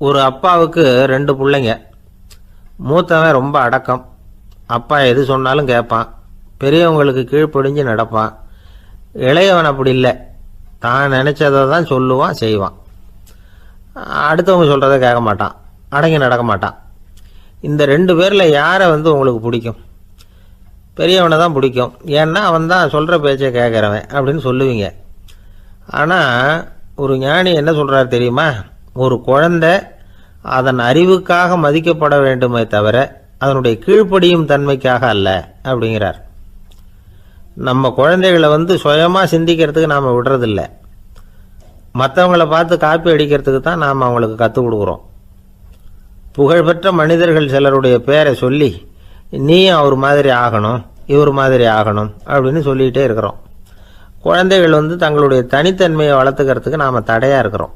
ஒரு அப்பாவுக்கு 2 பிள்ளைங்க. மூத்தவன் ரொம்ப அடக்கம். அப்பா எது சொன்னாலும் கேட்பான். பெரியவங்களுக்கு கீழ்ப்படிஞ்சு நடப்பான். இளையவன் அப்படி இல்லை. தான் நினைச்சதை தான் சொல்லுவான், செய்வான். அடுத்தவங்க சொல்கிறத கேட்க மாட்டான், அடங்கி நடக்க மாட்டான். இந்த 2 பேரில் யாரை உங்களுக்கு பிடிக்கும்? பெரியவனை தான் பிடிக்கும். ஏன்னா அவன் தான் சொல்கிற பேச்சை கேட்குறவன் அப்படின்னு சொல்லுவீங்க. ஆனால் ஒரு ஞானி என்ன சொல்கிறார் தெரியுமா? ஒரு குழந்தை அதன் அறிவுக்காக மதிக்கப்பட வேண்டுமே தவிர அதனுடைய கீழ்ப்படியும் தன்மைக்காக அல்ல அப்படிங்கிறார். நம்ம குழந்தைகளை சுயமாக சிந்திக்கிறதுக்கு நாம் விடுறதில்லை. மற்றவங்கள பார்த்து காப்பி அடிக்கிறதுக்கு தான் நாம் அவங்களுக்கு கற்றுக் கொடுக்குறோம். புகழ்பெற்ற மனிதர்கள் சிலருடைய பேரை சொல்லி நீயும் அவர் மாதிரி ஆகணும், இவர் மாதிரி ஆகணும் அப்படின்னு சொல்லிகிட்டே இருக்கிறோம். குழந்தைகள் தங்களுடைய தனித்தன்மையை வளர்த்துக்கிறதுக்கு நாம் தடையாக இருக்கிறோம்.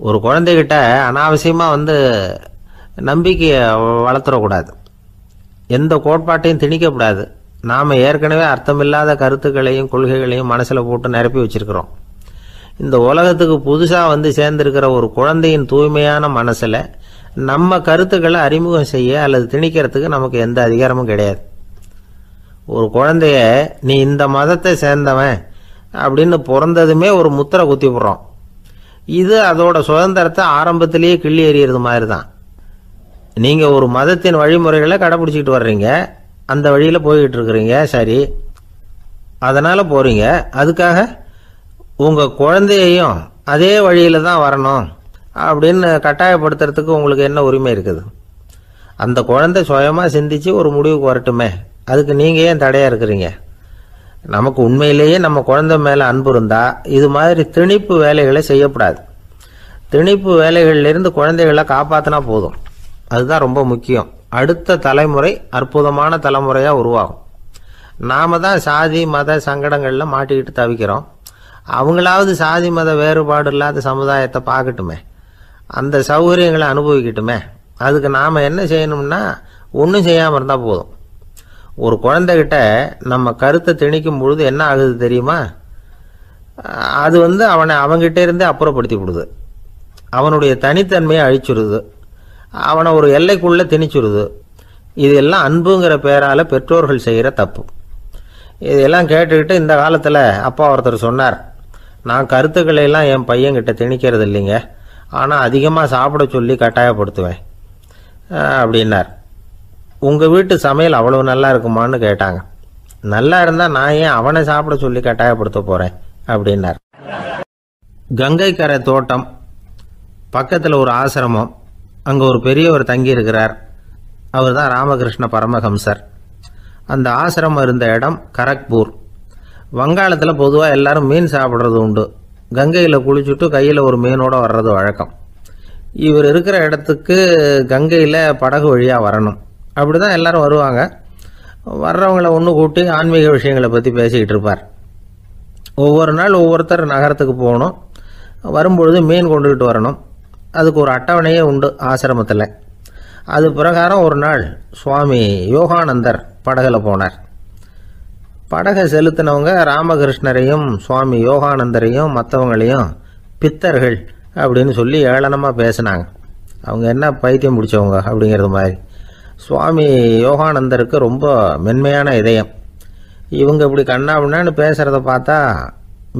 ஒரு குழந்தைகிட்ட அனாவசியமாக நம்பிக்கையை வளர்த்துடக்கூடாது. எந்த கோட்பாட்டையும் திணிக்கக்கூடாது. நாம் ஏற்கனவே அர்த்தமில்லாத கருத்துக்களையும் கொள்கைகளையும் மனசில் போட்டு நிரப்பி வச்சிருக்கிறோம். இந்த உலகத்துக்கு புதுசாக சேர்ந்திருக்கிற ஒரு குழந்தையின் தூய்மையான மனசில் நம்ம கருத்துக்களை அறிமுகம் செய்ய அல்லது திணிக்கிறதுக்கு நமக்கு எந்த அதிகாரமும் கிடையாது. ஒரு குழந்தைய நீ இந்த மதத்தை சேர்ந்தவன் அப்படின்னு பிறந்ததுமே ஒரு முத்திரை குத்தி விடுறோம். இது அதோட சுதந்திரத்தை ஆரம்பத்திலேயே கிள்ளி எறிகிறது மாதிரி தான். நீங்கள் ஒரு மதத்தின் வழிமுறைகளை கடைப்பிடிச்சிக்கிட்டு வர்றீங்க, அந்த வழியில் போய்கிட்டு இருக்கிறீங்க, சரி, அதனால் போகிறீங்க. அதுக்காக உங்கள் குழந்தையையும் அதே வழியில் தான் வரணும் அப்படின்னு கட்டாயப்படுத்துறதுக்கு உங்களுக்கு என்ன உரிமை இருக்குது? அந்த குழந்தை சுயமாக சிந்திச்சு ஒரு முடிவுக்கு வரட்டுமே, அதுக்கு நீங்கள் ஏன் தடையாக இருக்கிறீங்க? நமக்கு உண்மையிலேயே நம்ம குழந்தை மேலே அன்பு இருந்தால் இது மாதிரி திணிப்பு வேலைகளை செய்யக்கூடாது. திணிப்பு வேலைகளிலிருந்து குழந்தைகளை காப்பாற்றினா போதும். அதுதான் ரொம்ப முக்கியம். அடுத்த தலைமுறை அற்புதமான தலைமுறையாக உருவாகும். நாம் தான் சாதி மத சங்கடங்களில் மாட்டிக்கிட்டு தவிக்கிறோம். அவங்களாவது சாதி மத வேறுபாடு இல்லாத சமுதாயத்தை பார்க்கட்டுமே, அந்த சௌகரியங்களை அனுபவிக்கட்டுமே. அதுக்கு நாம் என்ன செய்யணும்னா ஒன்றும் செய்யாமல் இருந்தால் போதும். ஒரு குழந்தைகிட்ட நம்ம கருத்தை திணிக்கும் பொழுது என்ன ஆகுது தெரியுமா? அது அவனை அவங்ககிட்ட இருந்தே அப்புறப்படுத்தி விடுது. அவனுடைய தனித்தன்மையை அழிச்சுடுது. அவனை ஒரு எல்லைக்குள்ளே திணிச்சுடுது. இதெல்லாம் அன்புங்கிற பேரால் பெற்றோர்கள் செய்கிற தப்பு. இதெல்லாம் கேட்டுக்கிட்டு இந்த காலத்தில் அப்பா ஒருத்தர் சொன்னார், நான் கருத்துக்களை எல்லாம் என் பையன்கிட்ட திணிக்கிறது இல்லைங்க, ஆனால் அதிகமாக சாப்பிட சொல்லி கட்டாயப்படுத்துவேன் அப்படின்னார். உங்கள் வீட்டு சமையல் அவ்வளோ நல்லா இருக்குமான்னு கேட்டாங்க. நல்லா இருந்தால் நான் ஏன் அவனை சாப்பிட சொல்லி கட்டாயப்படுத்த போகிறேன் அப்படின்னார். கங்கை கரை தோட்டம் பக்கத்தில் ஒரு ஆசிரமம். அங்கே ஒரு பெரியவர் தங்கி இருக்கிறார். அவர் தான் ராமகிருஷ்ண பரமஹம்சர். அந்த ஆசிரமம் இருந்த இடம் கரக்பூர். வங்காளத்தில் பொதுவாக எல்லாரும் மீன் சாப்பிட்றது உண்டு. கங்கையில் குளிச்சுட்டு கையில் ஒரு மீனோடு வர்றது வழக்கம். இவர் இருக்கிற இடத்துக்கு கங்கையில் படகு வழியாக வரணும். அப்படி தான் எல்லோரும் வருவாங்க. வர்றவங்கள ஒன்று கூட்டி ஆன்மீக விஷயங்களை பற்றி பேசிக்கிட்டு இருப்பார். ஒவ்வொரு நாள் ஒவ்வொருத்தர் நகரத்துக்கு போகணும். வரும்பொழுது மீன் கொண்டுகிட்டு வரணும். அதுக்கு ஒரு அட்டவணையே உண்டு ஆசிரமத்தில். அது பிரகாரம் ஒரு நாள் சுவாமி யோகானந்தர் படகில் போனார். படகை செலுத்தினவங்க ராமகிருஷ்ணரையும் சுவாமி யோகானந்தரையும் மற்றவங்களையும் பித்தர்கள் அப்படின்னு சொல்லி ஏளனமாக பேசினாங்க. அவங்க என்ன பைத்தியம் பிடிச்சவங்க அப்படிங்கிறது மாதிரி. சுவாமி யோகானந்தருக்கு ரொம்ப மென்மையான இதயம். இவங்க இப்படி கண்ணாபின்னான்னு பேசுகிறத பார்த்தா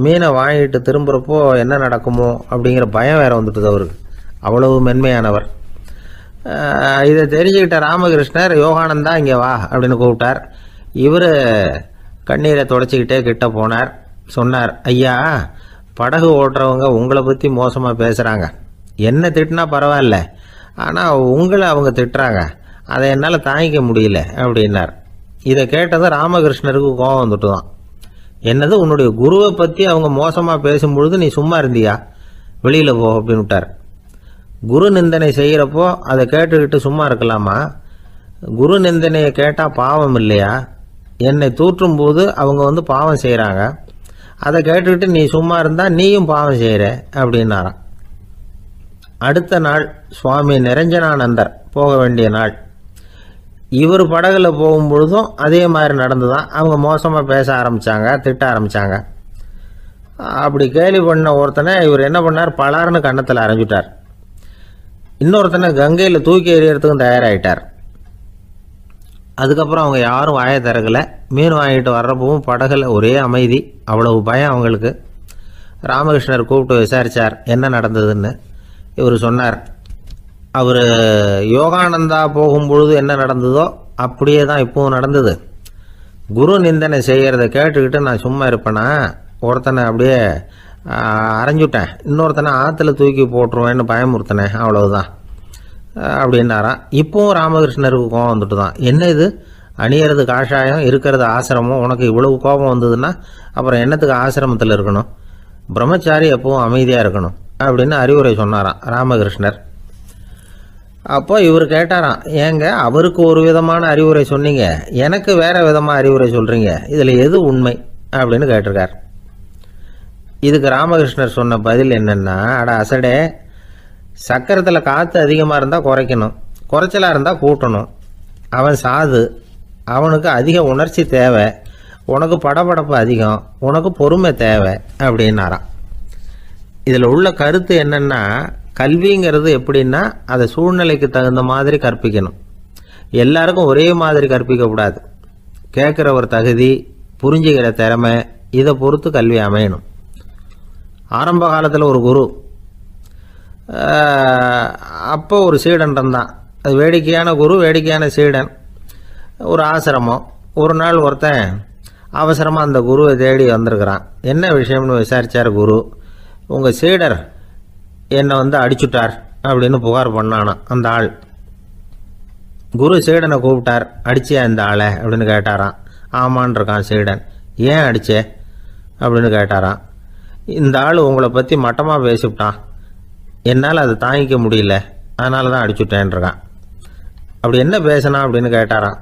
மீனை வாங்கிட்டு திரும்புகிறப்போ என்ன நடக்குமோ அப்படிங்கிற பயம் வேறு வந்துட்டுது அவருக்கு. அவ்வளவு மென்மையானவர். இதை தெரிஞ்சுக்கிட்ட ராமகிருஷ்ணர், யோகானந்தா இங்கே வா அப்படின்னு கூப்பிட்டார். இவர் கண்ணீரை தொடச்சிக்கிட்டே கிட்ட போனார். சொன்னார், ஐயா, படகு ஓட்டுறவங்க உங்களை பற்றி மோசமாக பேசுகிறாங்க. என்ன திட்டினா பரவாயில்ல, ஆனால் உங்களை அவங்க திட்டுறாங்க, அதை என்னால் தாங்கிக்க முடியல அப்படின்னார். இதை கேட்டதும் ராமகிருஷ்ணருக்கு கோபம் வந்துட்டு தான். என்னது, உன்னுடைய குருவை பற்றி அவங்க மோசமாக பேசும்பொழுது நீ சும்மா இருந்தியா? வெளியில் போ அப்படின்னு விட்டார். குரு நிந்தனை செய்கிறப்போ அதை கேட்டுக்கிட்டு சும்மா இருக்கலாமா? குரு நிந்தனையை கேட்டால் பாவம் இல்லையா? என்னை தூற்றும் போது அவங்க பாவம் செய்கிறாங்க. அதை கேட்டுக்கிட்டு நீ சும்மா இருந்தால் நீயும் பாவம் செய்கிற அப்படின்னாராம். அடுத்த நாள் சுவாமி நிரஞ்சனானந்தர் போக வேண்டிய நாள். இவர் படகுல போகும்பொழுதும் அதே மாதிரி நடந்துதான். அவங்க மோசமாக பேச ஆரம்பித்தாங்க, திட்ட ஆரம்பித்தாங்க. அப்படி கேலி பண்ண ஒருத்தனை இவர் என்ன பண்ணார், பலார்னு கன்னத்தில் அரைஞ்சிட்டார். இன்னொருத்தனை கங்கையில் தூக்கி எறியறதுக்கும் தயாராகிட்டார். அதுக்கப்புறம் அவங்க யாரும் வாயை திறக்கலை. மீன் வாங்கிட்டு வர்றப்பவும் படகுல ஒரே அமைதி. அவ்வளவு பயம் அவங்களுக்கு. ராமகிருஷ்ணர் கூப்பிட்டு விசாரித்தார் என்ன நடந்ததுன்னு. இவர் சொன்னார், அவர் யோகானந்தா போகும்பொழுது என்ன நடந்ததோ அப்படியே தான் இப்பவும் நடந்தது. குரு நிந்தனை செய்கிறத கேட்டுக்கிட்டு நான் சும்மா இருப்பேனா, ஒருத்தனை அப்படியே அரைஞ்சுட்டேன், இன்னொருத்தனை ஆற்றுல தூக்கி போட்டுருவேன்னு பயமுறுத்தினேன், அவ்வளவுதான் அப்படின்னாராம். இப்போவும் ராமகிருஷ்ணருக்கு கோபம் வந்துட்டு தான், என்ன இது அணியறது காஷாயம் இருக்கிறது ஆசிரமம், உனக்கு இவ்வளவு கோபம் வந்ததுன்னா அப்புறம் என்னத்துக்கு ஆசிரமத்தில் இருக்கணும், பிரம்மச்சாரி எப்பவும் அமைதியாக இருக்கணும் அப்படின்னு அறிவுரை சொன்னாராம் ராமகிருஷ்ணர். அப்போ இவர் கேட்டாராம், ஏங்க அவருக்கு ஒரு விதமான அறிவுரை சொன்னீங்க, எனக்கு வேற விதமாக அறிவுரை சொல்கிறீங்க, இதில் எது உண்மை அப்படின்னு கேட்டிருக்கார். இதுக்கு ராமகிருஷ்ணர் சொன்ன பதில் என்னென்னா, அட அசடே, சக்கரத்தில் காற்று அதிகமாக இருந்தால் குறைக்கணும், குறைச்சலாக இருந்தால் கூட்டணும். அவன் சாது, அவனுக்கு அதிக உணர்ச்சி தேவை, உனக்கு படபடப்பு அதிகம், உனக்கு பொறுமை தேவை அப்படின்னாராம். இதில் உள்ள கருத்து என்னென்னா, கல்விங்கிறது எப்படின்னா அதை சூழ்நிலைக்கு தகுந்த மாதிரி கற்பிக்கணும். எல்லாருக்கும் ஒரே மாதிரி கற்பிக்கக்கூடாது. கேட்குறவர் தகுதி, புரிஞ்சுக்கிற திறமை, இதை பொறுத்து கல்வி அமையணும். ஆரம்ப காலத்தில் ஒரு குரு, அப்போ ஒரு சீடன் இருந்தான். அது வேடிக்கையான குரு, வேடிக்கையான சீடன். ஒரு ஆசிரமம். ஒரு நாள் ஒருத்தன் அவசரமாக அந்த குருவை தேடி வந்திருக்கிறான். என்ன விஷயம்னு விசாரித்தார் குரு. உங்கள் சீடர் என்னை அடிச்சுட்டார் அப்படின்னு புகார் பண்ணானான் அந்த ஆள். குரு சீடனை கூப்பிட்டார். அடிச்சியா இந்த ஆளை அப்படின்னு கேட்டாரான். ஆமான் இருக்கான் சீடன். ஏன் அடிச்சே அப்படின்னு கேட்டாரான். இந்த ஆள் உங்களை பற்றி மட்டமாக பேசிவிட்டான், என்னால் அதை தாங்கிக்க முடியல, அதனால தான் அடிச்சுட்டேன்ருக்கான். அப்படி என்ன பேசினா அப்படின்னு கேட்டாரான்.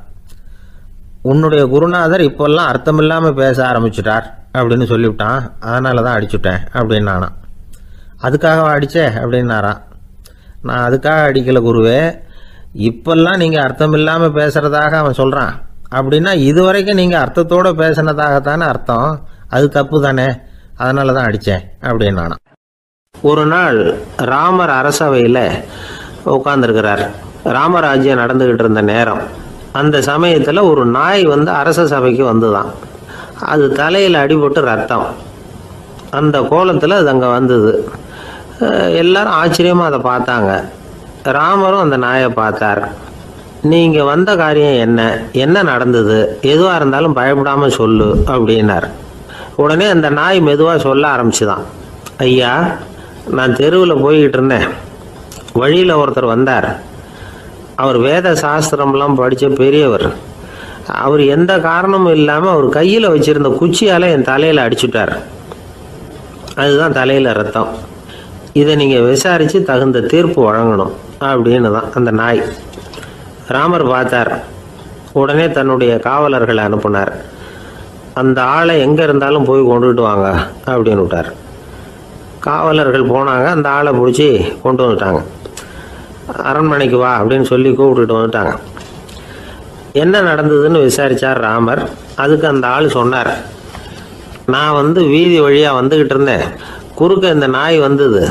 உன்னுடைய குருநாதர் இப்போல்லாம் அர்த்தமில்லாமல் பேச ஆரம்பிச்சுட்டார் அப்படின்னு சொல்லிவிட்டான், அதனால தான் அடிச்சுட்டேன் அப்படின்னு நானான். அதுக்காக அடித்தே அப்படின்னாரான். நான் அதுக்காக அடிக்கலை குருவே, இப்பெல்லாம் நீங்கள் அர்த்தம் இல்லாமல் பேசுகிறதாக அவன் சொல்கிறான், அப்படின்னா இதுவரைக்கும் நீங்கள் அர்த்தத்தோடு பேசினதாகத்தானே அர்த்தம், அது தப்பு தானே, அதனால தான் அடித்தேன் அப்படின்னு நானான். ஒரு நாள் ராமர் அரசவையில் உட்கார்ந்துருக்கிறார். ராமராஜ்யம் நடந்துக்கிட்டு இருந்த நேரம். அந்த சமயத்தில் ஒரு நாய் அரச சபைக்கு வந்துதான். அது தலையில் அடிபட்டு ரத்தம். அந்த கோலத்தில் அது அங்கே வந்தது. எல்லாரும் ஆச்சரியமாக அதை பார்த்தாங்க. ராமரும் அந்த நாயை பார்த்தார். நீங்கள் வந்த காரியம் என்ன, என்ன நடந்தது, எதுவாக இருந்தாலும் பயப்படாமல் சொல்லு அப்படின்னார். உடனே அந்த நாய் மெதுவாக சொல்ல ஆரம்பிச்சுதான். ஐயா, நான் தெருவில் போய்கிட்டு இருந்தேன். வழியில் ஒருத்தர் வந்தார். அவர் வேத சாஸ்திரம்லாம் படித்த பெரியவர். அவர் எந்த காரணமும் இல்லாமல் அவர் கையில் வச்சுருந்த குச்சியால் என் தலையில் அடிச்சுட்டார். அதுதான் தலையில் ரத்தம். இதை நீங்கள் விசாரித்து தகுந்த தீர்ப்பு வழங்கணும் அப்படின்னு தான் அந்த நாய். ராமர் பார்த்தார். உடனே தன்னுடைய காவலர்களை அனுப்புனார். அந்த ஆளை எங்கே இருந்தாலும் போய் கொண்டுகிட்டு வாங்க அப்படின்னு விட்டார். காவலர்கள் போனாங்க. அந்த ஆளை பிடிச்சி கொண்டு வந்துட்டாங்க. அரண்மனைக்கு வா அப்படின்னு சொல்லி கூப்பிட்டுட்டு வந்துட்டாங்க. என்ன நடந்ததுன்னு விசாரித்தார் ராமர். அதுக்கு அந்த ஆள் சொன்னார், நான் வீதி வழியாக வந்துக்கிட்டு இருந்தேன். குறுக்க இந்த நாய் வந்தது.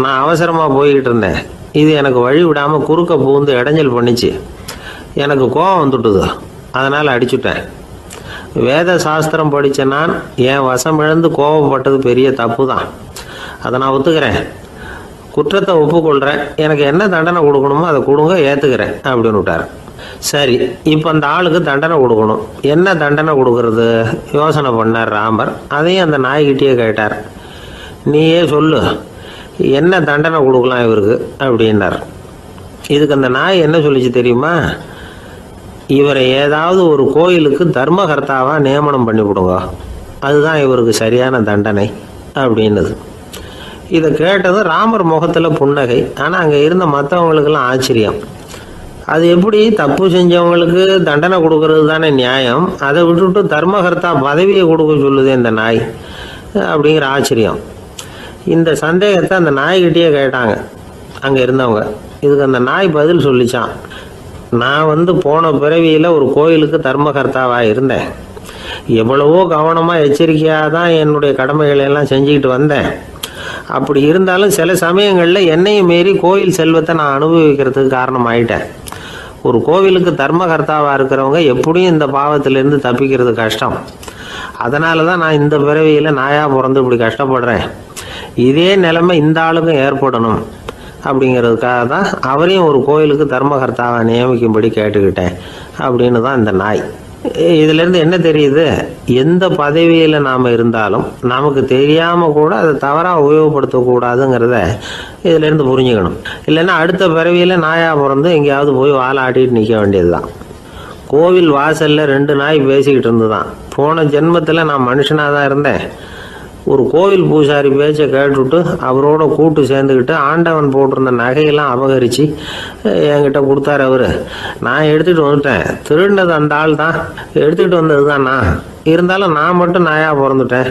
நான் அவசரமாக போய்கிட்டு இருந்தேன். இது எனக்கு வழி விடாமல் குறுக்க பூந்து இடைஞ்சல் பண்ணிச்சு. எனக்கு கோபம் வந்துட்டுது, அதனால் அடிச்சுட்டேன். வேத சாஸ்திரம் படித்த நான் என் வசம் இழந்து கோபப்பட்டது பெரிய தப்பு தான், அதை நான் ஒத்துக்கிறேன். குற்றத்தை ஒப்புக்கொள்கிறேன். எனக்கு என்ன தண்டனை கொடுக்கணுமோ அதை கொடுங்க, ஏற்றுக்கிறேன் அப்படின்னு விட்டார். சரி, இப்போ அந்த ஆளுக்கு தண்டனை கொடுக்கணும். என்ன தண்டனை கொடுக்கறது யோசனை பண்ணார் ராமர். அதையும் அந்த நாய்கிட்டே கேட்டார். நீயே சொல்லு, என்ன தண்டனை கொடுக்கலாம் இவருக்கு அப்படின்னார். இதுக்கு அந்த நாய் என்ன சொல்லிச்சு தெரியுமா? இவரை ஏதாவது ஒரு கோயிலுக்கு தர்மகர்த்தாவாக நியமனம் பண்ணி விடுங்க, அதுதான் இவருக்கு சரியான தண்டனை அப்படின்னது. இதை கேட்டதும் ராமர் முகத்தில் புன்னகை. ஆனால் அங்கே இருந்த மற்றவங்களுக்கெல்லாம் ஆச்சரியம். அது எப்படி, தப்பு செஞ்சவங்களுக்கு தண்டனை கொடுக்கறது தானே நியாயம், அதை விட்டுவிட்டு தர்மகர்த்தா பதவியை கொடுக்க சொல்லுது இந்த நாய் அப்படிங்கிற ஆச்சரியம். இந்த சந்தேகத்தை அந்த நாய்கிட்டே கேட்டாங்க அங்கே இருந்தவங்க. இதுக்கு அந்த நாய் பதில் சொல்லிச்சான். நான் போன பிறவியில் ஒரு கோயிலுக்கு தர்மகர்த்தாவாக இருந்தேன். எவ்வளவோ கவனமாக எச்சரிக்கையாக தான் என்னுடைய கடமைகளை எல்லாம் செஞ்சுக்கிட்டு வந்தேன். அப்படி இருந்தாலும் சில சமயங்களில் என்னையும் மீறி கோயில் செல்வத்தை நான் அனுபவிக்கிறதுக்கு காரணம் ஆயிட்டேன். ஒரு கோவிலுக்கு தர்மகர்த்தாவாக இருக்கிறவங்க எப்படியும் இந்த பாவத்திலேருந்து தப்பிக்கிறது கஷ்டம். அதனால தான் நான் இந்த பிறவியில் நாயாக பிறந்து இப்படி கஷ்டப்படுறேன். இதே நிலைமை இந்த ஆளுக்கும் ஏற்படணும் அப்படிங்கிறதுக்காக தான் அவரையும் ஒரு கோயிலுக்கு தர்மகர்த்தாவை நியமிக்கும்படி கேட்டுக்கிட்டேன் அப்படின்னு தான் இந்த நாய். இதிலேருந்து என்ன தெரியுது? எந்த பதவியில் நாம் இருந்தாலும் நமக்கு தெரியாமல் கூட அதை தவறாக உபயோகப்படுத்தக்கூடாதுங்கிறத இதிலேருந்து புரிஞ்சுக்கணும். இல்லைன்னா அடுத்த பிறவியில் நாயாக பிறந்து எங்கேயாவது போய் வாழை ஆட்டிட்டு நிற்க வேண்டியது தான். கோவில் வாசலில் 2 நாய் பேசிக்கிட்டு இருந்து தான், போன ஜென்மத்தில் நான் மனுஷனாக தான் இருந்தேன். ஒரு கோவில் பூசாரி பேச்சை கேட்டுவிட்டு அவரோட கூட்டு சேர்ந்துக்கிட்டு ஆண்டவன் போட்டிருந்த நகையெல்லாம் அபகரித்து என்கிட்ட கொடுத்தாரு அவர். நான் எடுத்துகிட்டு வந்துட்டேன். திருடினது அந்த ஆள் தான், எடுத்துக்கிட்டு வந்தது தான் நான். இருந்தாலும் நான் மட்டும் நாயாக பிறந்துட்டேன்.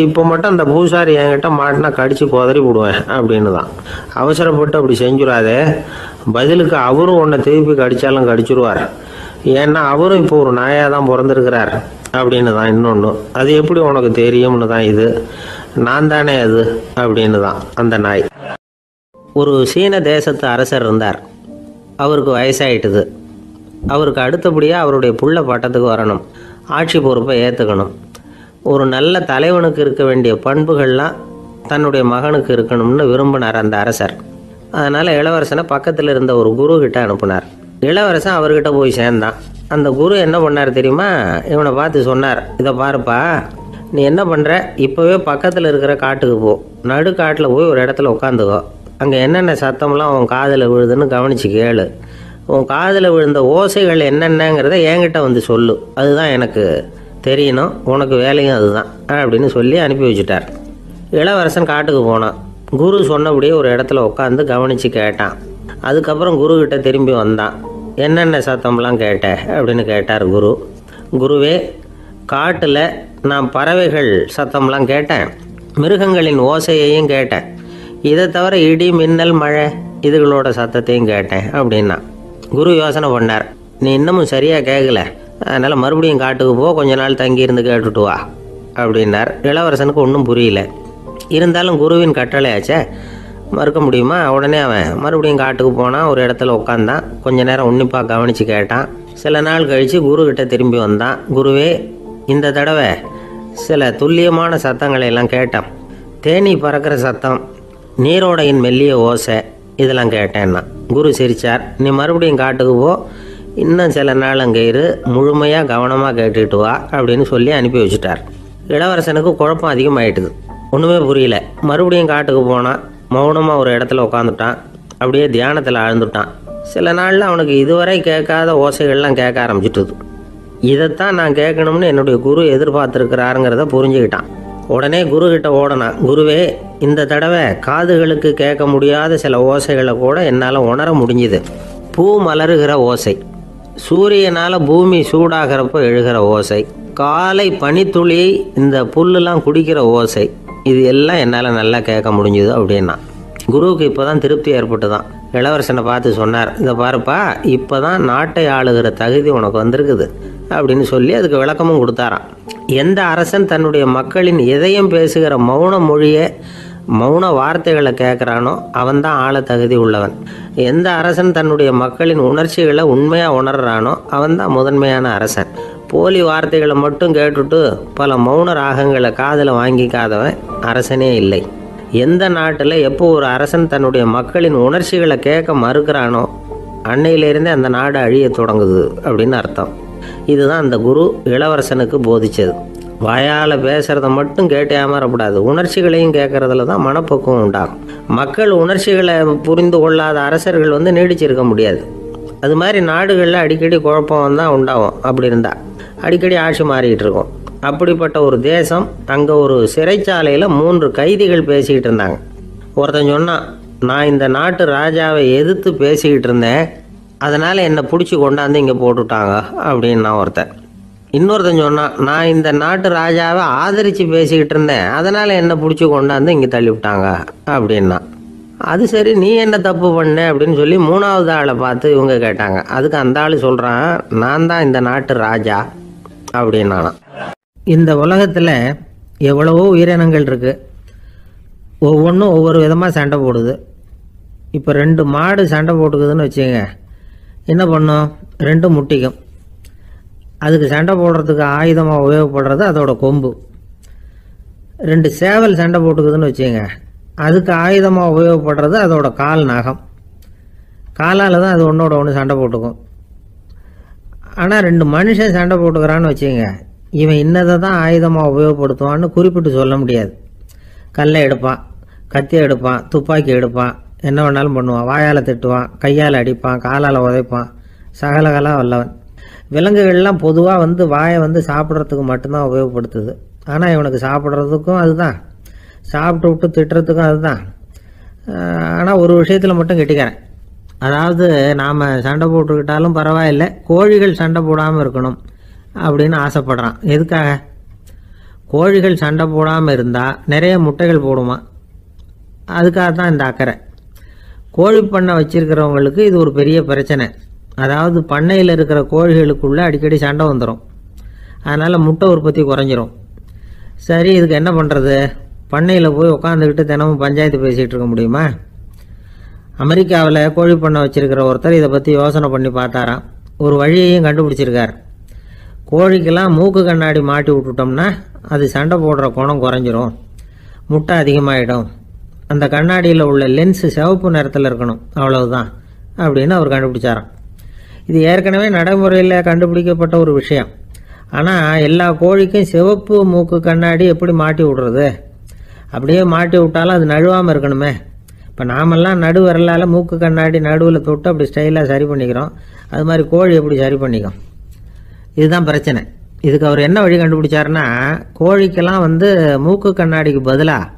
இப்போ மட்டும் அந்த பூசாரி என்கிட்ட மாட்டினா கடித்து குதறி விடுவேன் அப்படின்னு தான். அவசரப்பட்டு அப்படி செஞ்சுடாதே. பதிலுக்கு அவரும் உன்னை திருப்பி கடித்தாலும் கடிச்சிருவார். ஏன்னா அவரும் இப்போ ஒரு நாயாக தான் பிறந்திருக்கிறார் அப்படின்னு தான் இன்னொன்று. அது எப்படி உனக்கு தெரியும்னு தான் இது. நான் தானே அது அப்படின்னு தான் அந்த நாய். ஒரு சீன தேசத்து அரசர் இருந்தார். அவருக்கு வயசாயிட்டுது. அவருக்கு அடுத்தபடியாக அவருடைய புள்ள பட்டத்துக்கு வரணும், ஆட்சி பொறுப்பை ஏற்றுக்கணும். ஒரு நல்ல தலைவனுக்கு இருக்க வேண்டிய பண்புகள்லாம் தன்னுடைய மகனுக்கு இருக்கணும்னு விரும்பினார் அந்த அரசர். அதனால் இளவரசனை பக்கத்தில் இருந்த ஒரு குரு கிட்ட அனுப்புனார். இளவரசன் அவர்கிட்ட போய் சேர்ந்தான். அந்த குரு என்ன பண்ணார் தெரியுமா? இவனை பார்த்து சொன்னார், இதை பாருப்பா, நீ என்ன பண்ணுற, இப்போவே பக்கத்தில் இருக்கிற காட்டுக்கு போ, நடுக்காட்டில் போய் ஒரு இடத்துல உட்காந்துக்கோ. அங்கே என்னென்ன சத்தம்லாம் உன் காதில் விழுதுன்னு கவனித்து கேளு. உன் காதில் விழுந்த ஓசைகள் என்னென்னங்கிறத என்கிட்ட வந்து சொல்லு, அதுதான் எனக்கு தெரியணும், உனக்கு வேலையும் அதுதான் அப்படின்னு சொல்லி அனுப்பி வச்சுட்டார். இளவரசன் காட்டுக்கு போனான். குரு சொன்னபடியே ஒரு இடத்துல உட்காந்து கவனித்து கேட்டான். அதுக்கப்புறம் குருக்கிட்ட திரும்பி வந்தான். என்னென்ன சத்தம்லாம் கேட்ட அப்படின்னு கேட்டார் குரு. குருவே, காட்டில் நான் பறவைகள் சத்தம்லாம் கேட்டேன், மிருகங்களின் ஓசையையும் கேட்டேன், இதை தவிர இடி மின்னல் மழை இதுகளோட சத்தத்தையும் கேட்டேன் அப்படின்னா. குரு யோசனை பண்ணார், நீ இன்னமும் சரியாக கேட்கல, அதனால் மறுபடியும் காட்டுக்கு போ, கொஞ்ச நாள் தங்கியிருந்து கேட்டுட்டு வா அப்படின்னார். இளவரசனுக்கு ஒன்றும் புரியல. இருந்தாலும் குருவின் கட்டளையாச்சே, மறுக்க முடியுமா? உடனே அவன் மறுபடியும் காட்டுக்கு போனான். ஒரு இடத்துல உட்காந்தான். கொஞ்ச நேரம் உன்னிப்பாக கவனித்து கேட்டான். சில நாள் கழித்து குருக்கிட்ட திரும்பி வந்தான். குருவே, இந்த தடவை சில துல்லியமான சத்தங்களை எல்லாம் கேட்டான். தேனி பறக்கிற சத்தம், நீரோடையின் மெல்லிய ஓசை, இதெல்லாம் கேட்டேன்னா. குரு சிரித்தார். நீ மறுபடியும் காட்டுக்கு போ, இன்னும் சில நாள் அங்கே இரு, முழுமையாக கவனமாக கேட்டுக்கிட்டு வா அப்படின்னு சொல்லி அனுப்பி வச்சுட்டார். இளவரசனுக்கு குழப்பம் அதிகமாகிட்டுது. ஒன்றுமே புரியல. மறுபடியும் காட்டுக்கு போனான். மௌனமாக ஒரு இடத்துல உட்காந்துட்டான். அப்படியே தியானத்தில் ஆழ்ந்துட்டான். சில நாளில் அவனுக்கு இதுவரை கேட்காத ஓசைகள்லாம் கேட்க ஆரம்பிச்சிட்டுது. இதைத்தான் நான் கேட்கணும்னு என்னுடைய குரு எதிர்பார்த்துருக்கிறாருங்கிறத புரிஞ்சுக்கிட்டான். உடனே குருக்கிட்ட ஓடனான். குருவே, இந்த தடவை காதுகளுக்கு கேட்க முடியாத சில ஓசைகளை கூட என்னால் உணர முடிஞ்சுது. பூ மலருகிற ஓசை, சூரியனால் பூமி சூடாகிறப்போ எழுகிற ஓசை, காலை பனித்துளி இந்த புல்லுலாம் குடிக்கிற ஓசை, இது எல்லாம் என்னால் நல்லா கேட்க முடிஞ்சுது அப்படின்னா. குருவுக்கு இப்போ தான் திருப்தி ஏற்பட்டு தான். இளவரசனை பார்த்து சொன்னார், இதை பாருப்பா, இப்போ தான் நாட்டை ஆளுகிற தகுதி உனக்கு வந்திருக்குது அப்படின்னு சொல்லி அதுக்கு விளக்கமும் கொடுத்தாராம். எந்த அரசன் தன்னுடைய மக்களின் இதயம் பேசுகிற மௌன மொழியை, மௌன வார்த்தைகளை கேட்குறானோ அவன்தான் ஆள தகுதி உள்ளவன். எந்த அரசன் தன்னுடைய மக்களின் உணர்ச்சிகளை உண்மையாக உணர்றானோ அவன்தான் முதன்மையான அரசன். போலி வார்த்தைகளை மட்டும் கேட்டுட்டு பல மௌன ராகங்களை காதில் வாங்கிக்காதவன் அரசனே இல்லை. எந்த நாட்டில் எப்போ ஒரு அரசன் தன்னுடைய மக்களின் உணர்ச்சிகளை கேட்க மறுக்கிறானோ அன்னையிலேருந்தே அந்த நாடு அழிய தொடங்குது அப்படின்னு அர்த்தம். இதுதான் அந்த குரு இளவரசனுக்கு போதிச்சது. வாயால் பேசுகிறத மட்டும் கேட்டு ஏமாறக்கூடாது, உணர்ச்சிகளையும் கேட்கறதுல தான் மனப்பக்குவம் உண்டாகும். மக்கள் உணர்ச்சிகளை புரிந்து கொள்ளாத அரசர்கள் நீடிச்சிருக்க முடியாது. அது மாதிரி நாடுகளில் அடிக்கடி குழப்பம் தான் உண்டாகும். அப்படி இருந்தால் அடிக்கடி ஆட்சி மாறிக்கிட்டு இருக்கும். அப்படிப்பட்ட ஒரு தேசம், அங்கே ஒரு சிறைச்சாலையில் 3 கைதிகள் பேசிக்கிட்டு இருந்தாங்க. ஒருத்தன் சொன்னான், நான் இந்த நாட்டு ராஜாவை எதிர்த்து பேசிக்கிட்டு இருந்தேன், அதனால் என்னை பிடிச்சி கொண்டாந்து இங்கே போட்டுட்டாங்க அப்படின்னா ஒருத்தன். இன்னொருத்தன் சொன்னான், நான் இந்த நாட்டு ராஜாவை ஆதரித்து பேசிக்கிட்டு இருந்தேன், அதனால் என்னை பிடிச்சி கொண்டாந்து இங்கே தள்ளிவிட்டாங்க அப்படின்னா. அது சரி, நீ என்ன தப்பு பண்ண அப்படின்னு சொல்லி 3வது ஆளை பார்த்து இவங்க கேட்டாங்க. அதுக்கு அந்த ஆள் சொல்கிறான், நான் தான் இந்த நாட்டு ராஜா அப்படின்னானா. இந்த உலகத்தில் எவ்வளவோ உயிரினங்கள் இருக்குது. ஒவ்வொன்றும் ஒவ்வொரு விதமாக சண்டை போடுது. இப்போ 2 மாடு சண்டை போட்டுக்குதுன்னு வச்சுங்க, என்ன பண்ணும்? 2 முட்டிக்கும். அதுக்கு சண்டை போடுறதுக்கு ஆயுதமாக உபயோகப்படுறது அதோட கொம்பு. 2 சேவல் சண்டை போட்டுக்குதுன்னு வச்சுங்க, அதுக்கு ஆயுதமாக உபயோகப்படுறது அதோட கால் நகம். காலால் தான் அது ஒன்றோட ஒன்று சண்டை போட்டுக்கும். ஆனால் 2 மனுஷன் சண்டை போட்டுக்கிறான்னு வச்சுங்க, இவன் இன்னதை தான் ஆயுதமாக உபயோகப்படுத்துவான்னு குறிப்பிட்டு சொல்ல முடியாது. கல்லை எடுப்பான், கத்தி எடுப்பான், துப்பாக்கி எடுப்பான், என்ன வேணாலும் பண்ணுவான். வாயால் திட்டுவான், கையால் அடிப்பான், காலால் உதைப்பான், சகலகலா வல்லவன். விலங்குகள்லாம் பொதுவாக வாயை சாப்பிட்றதுக்கு மட்டும்தான் உபயோகப்படுத்துது. ஆனால் இவனுக்கு சாப்பிட்றதுக்கும் அதுதான், சாப்பிட்டு விட்டு திட்டுறதுக்கும் அதுதான். ஆனால் ஒரு விஷயத்தில் மட்டும் கெட்டிக்கிறேன். அதாவது நாம் சண்டை போட்டுக்கிட்டாலும் பரவாயில்லை, கோழிகள் சண்டை போடாமல் இருக்கணும் அப்படின்னு ஆசைப்படுறான். எதுக்காக? கோழிகள் சண்டை போடாமல் இருந்தால் நிறைய முட்டைகள் போடுமா, அதுக்காக தான் இந்த அக்கறை. கோழி பண்ணை வச்சிருக்கிறவங்களுக்கு இது ஒரு பெரிய பிரச்சனை. அதாவது பண்ணையில் இருக்கிற கோழிகளுக்குள்ளே அடிக்கடி சண்டை வந்துடும். அதனால் முட்டை உற்பத்தி குறைஞ்சிரும். சரி, இதுக்கு என்ன பண்ணுறது? பண்ணையில் போய் உட்காந்துக்கிட்டு தினமும் பஞ்சாயத்து பேசிகிட்டு இருக்க முடியுமா? அமெரிக்காவில் கோழி பண்ணை வச்சிருக்கிற ஒருத்தர் இதை பற்றி யோசனை பண்ணி பார்த்தாராம். ஒரு வழியையும் கண்டுபிடிச்சிருக்கார். கோழிக்கெல்லாம் மூக்கு கண்ணாடி மாட்டி விட்டுட்டோம்னா அது சண்டை போடுற குணம் குறைஞ்சிரும், முட்டை அதிகமாகிடும். அந்த கண்ணாடியில் உள்ள லென்ஸ் சிவப்பு நிறத்தில் இருக்கணும், அவ்வளவுதான் அப்படின்னு அவர் கண்டுபிடிச்சாராம். இது ஏற்கனவே நடைமுறையில் கண்டுபிடிக்கப்பட்ட ஒரு விஷயம். ஆனால் எல்லா கோழிக்கும் சிவப்பு மூக்கு கண்ணாடி எப்படி மாட்டி விடுறது? அப்படியே மாட்டி விட்டாலும் அது நழுவாமல் இருக்கணுமே. இப்போ நாமெல்லாம் நடு விரலால் மூக்கு கண்ணாடி நடுவில் தொட்டு அப்படி ஸ்டைலாக சரி பண்ணிக்கிறோம். அது மாதிரி கோழி எப்படி சரி பண்ணிக்கும்? இதுதான் பிரச்சனை. இதுக்கு அவர் என்ன வழி கண்டுபிடிச்சாருன்னா, கோழிக்கெல்லாம் மூக்கு கண்ணாடிக்கு பதிலாக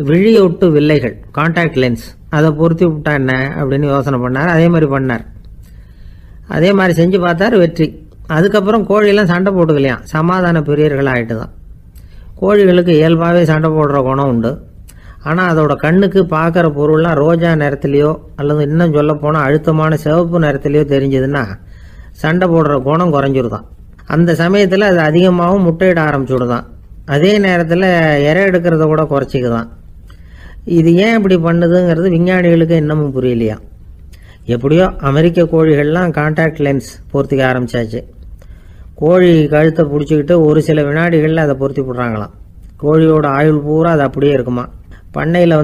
விழியொட்டு வில்லைகள், கான்டாக்ட் லென்ஸ், அதை பொருத்தி விட்டா என்ன அப்படின்னு யோசனை பண்ணார். அதே மாதிரி பண்ணார். அதே மாதிரி செஞ்சு பார்த்தார், வெற்றி. அதுக்கப்புறம் கோழியெல்லாம் சண்டை போட்டுக்கலையாம், சமாதான பிரியர்கள் ஆகிட்டு தான். கோழிகளுக்கு இயல்பாகவே சண்டை போடுற குணம் உண்டு. ஆனால் அதோட கண்ணுக்கு பார்க்குற பொருள்லாம் ரோஜா நிறத்துலையோ அல்லது இன்னும் சொல்ல போனால் அழுத்தமான சிவப்பு நிறத்துலையோ தெரிஞ்சதுன்னா சண்டை போடுற குணம் குறைஞ்சிருதான். அந்த சமயத்தில் அது அதிகமாகவும் முட்டையிட ஆரம்பிச்சுடுதான். அதே நேரத்தில் இறை எடுக்கிறத கூட குறைச்சிக்குதான். இது ஏன் இப்படி பண்ணுதுங்கிறது விஞ்ஞானிகளுக்கு இன்னமும் புரியலையா. எப்படியோ அமெரிக்க கோழிகள்லாம் கான்டாக்ட் லென்ஸ் பொருத்திக்க ஆரம்பித்தாச்சு. கோழி கழுத்தை பிடிச்சிக்கிட்டு ஒரு சில வினாடிகளில் அதை பொருத்தி விட்றாங்களாம். கோழியோட ஆயுள் பூரா அது அப்படியே இருக்குமா. பண்ணையில்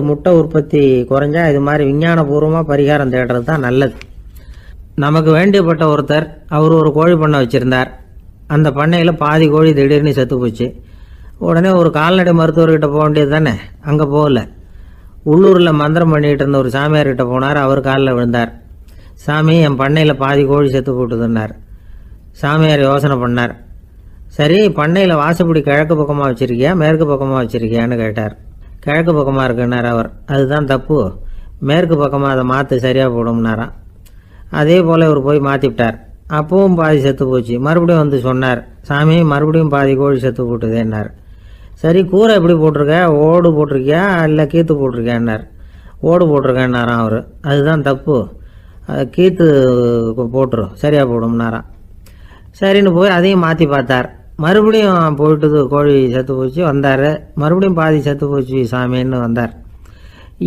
முட்டை உற்பத்தி குறைஞ்சா இது மாதிரி விஞ்ஞானபூர்வமாக பரிகாரம் தேடுறது தான் நல்லது. நமக்கு வேண்டியப்பட்ட ஒருத்தர், அவர் ஒரு கோழி பண்ணை வச்சுருந்தார். அந்த பண்ணையில் பாதி கோழி திடீர்னு செத்து போச்சு. உடனே ஒரு கால்நடை மருத்துவர்கிட்ட போக வேண்டியது தானே. அங்கே போகல. உள்ளூரில் மந்திரம் பண்ணிகிட்டு இருந்த ஒரு சாமியார்கிட்ட போனார். அவர் காலில் விழுந்தார். சாமி, என் பண்ணையில் பாதி கோழி செத்து போட்டுதுன்னார். சாமியார் யோசனை பண்ணார். சரி, பண்ணையில் வாசப்படி கிழக்கு பக்கமாக வச்சுருக்கியா மேற்கு பக்கமாக வச்சுருக்கியான்னு கேட்டார். கிழக்கு பக்கமாக இருக்குன்னார் அவர். அதுதான் தப்பு, மேற்கு பக்கமாக அதை மாற்று, சரியாக போடும்னாராம். அதே போல் இவர் போய் மாற்றிவிட்டார். அப்பவும் பாதி செத்து போச்சு. மறுபடியும் சொன்னார், சாமி மறுபடியும் பாதி கோழி செத்து போட்டுதேன்னார். சரி, கூரை எப்படி போட்டிருக்க? ஓடு போட்டிருக்கியா இல்லை கீத்து போட்டிருக்கியான்னார். ஓடு போட்டிருக்கேன்னாராம் அவர். அதுதான் தப்பு, கீத்து போட்டுரும், சரியாக போடும்னாராம். சரின்னு போய் அதையும் மாற்றி பார்த்தார். மறுபடியும் போயிட்டுது, கோழி செத்து போச்சு. வந்தார். மறுபடியும் பாதி செத்து போச்சு சாமின்னு வந்தார்.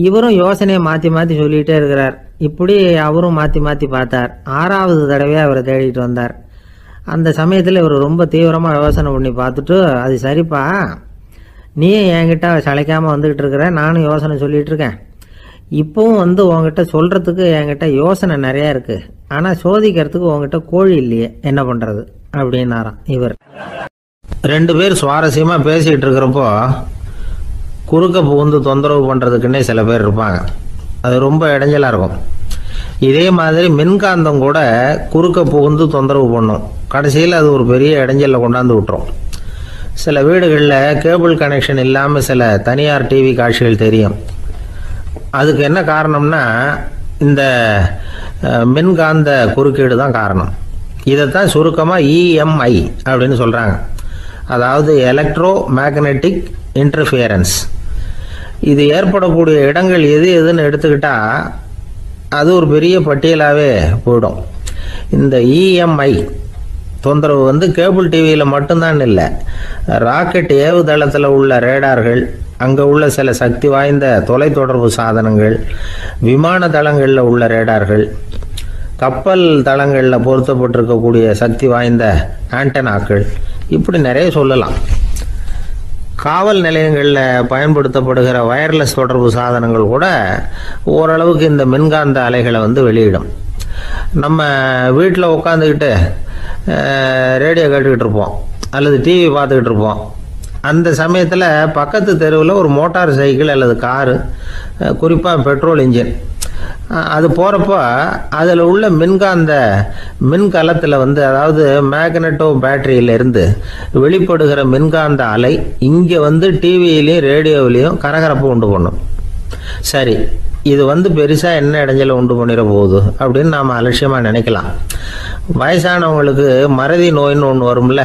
இவரும் யோசனையை மாற்றி மாற்றி சொல்லிகிட்டே இருக்கிறார். இப்படி அவரும் மாற்றி மாற்றி பார்த்தார். 6வது தடவையாக அவரை தேடிட்டு வந்தார். அந்த சமயத்தில் இவர் ரொம்ப தீவிரமாக யோசனை பண்ணி பார்த்துட்டு, அது சரிப்பா, நீ என்கிட்ட சளைக்காமல் வந்துக்கிட்டு இருக்கிற, நானும் யோசனை சொல்லிகிட்டு இருக்கேன். இப்போவும் உங்ககிட்ட சொல்கிறதுக்கு என்கிட்ட யோசனை நிறையா இருக்குது. ஆனால் சோதிக்கிறதுக்கு உங்ககிட்ட கோழி இல்லையே, என்ன பண்ணுறது அப்படின்னாராம் இவர். 2 பேர் சுவாரஸ்யமாக பேசிகிட்டு இருக்கிறப்போ குறுக்க புகுந்து தொந்தரவு பண்ணுறதுக்குன்னே சில பேர் இருப்பாங்க. அது ரொம்ப இடைஞ்சலாக இருக்கும். இதே மாதிரி மின்காந்தம் கூட குறுக்க புகுந்து தொந்தரவு பண்ணும். கடைசியில் அது ஒரு பெரிய இடைஞ்சலில் கொண்டாந்து விட்டுரும். சில வீடுகளில் கேபிள் கனெக்ஷன் இல்லாமல் சில தனியார் டிவி காட்சிகள் தெரியும். அதுக்கு என்ன காரணம்னா இந்த மின்காந்த குறுக்கீடு தான் காரணம். இதைத்தான் சுருக்கமாக இஎம்ஐ அப்படின்னு சொல்கிறாங்க. அதாவது எலக்ட்ரோ மேக்னெட்டிக் இன்டர்ஃபியரன்ஸ். இது ஏற்படக்கூடிய இடங்கள் எது எதுன்னு எடுத்துக்கிட்டால் அது ஒரு பெரிய பட்டியலாகவே போயிடும். இந்த இஎம்ஐ தொந்தரவு வந்து கேபிள் டிவியில் மட்டும்தான் இல்லை, ராக்கெட் ஏவுதளத்தில் உள்ள ரேடார்கள், அங்கே உள்ள சில சக்தி வாய்ந்த தொலைத்தொடர்பு சாதனங்கள், விமான தளங்களில் உள்ள ரேடார்கள், கப்பல் தளங்களில் பொருத்தப்பட்டிருக்கக்கூடிய சக்தி வாய்ந்த ஆண்டனாக்கள், இப்படி நிறைய சொல்லலாம். காவல் நிலையங்களில் பயன்படுத்தப்படுகிற வயர்லெஸ் தொடர்பு சாதனங்கள் கூட ஓரளவுக்கு இந்த மின்காந்த அலைகளை வந்து வெளியிடும். நம்ம வீட்டில் உட்காந்துக்கிட்டு ரேடியோ கேட்டுக்கிட்டு இருப்போம் அல்லது டிவி பார்த்துக்கிட்டு இருப்போம். அந்த சமயத்தில் பக்கத்து தெருவில் ஒரு மோட்டார் சைக்கிள் அல்லது காரு, குறிப்பாக பெட்ரோல் இன்ஜின், அது போகிறப்போ அதில் உள்ள மின்கலத்தில் வந்து, அதாவது மேக்னட்டோ பேட்டரியிலிருந்து வெளிப்படுகிற மின்காந்த அலை இங்கே வந்து டிவியிலையும் ரேடியோவிலையும் கரகரப்பு உண்டு பண்ணும். சரி, இது வந்து பெருசாக என்ன இடைஞ்சலை உண்டு பண்ணிட போகுது அப்படின்னு நாம் அலட்சியமாக நினைக்கலாம். வயசானவங்களுக்கு மறதி நோயின்னு ஒன்று வரும்ல,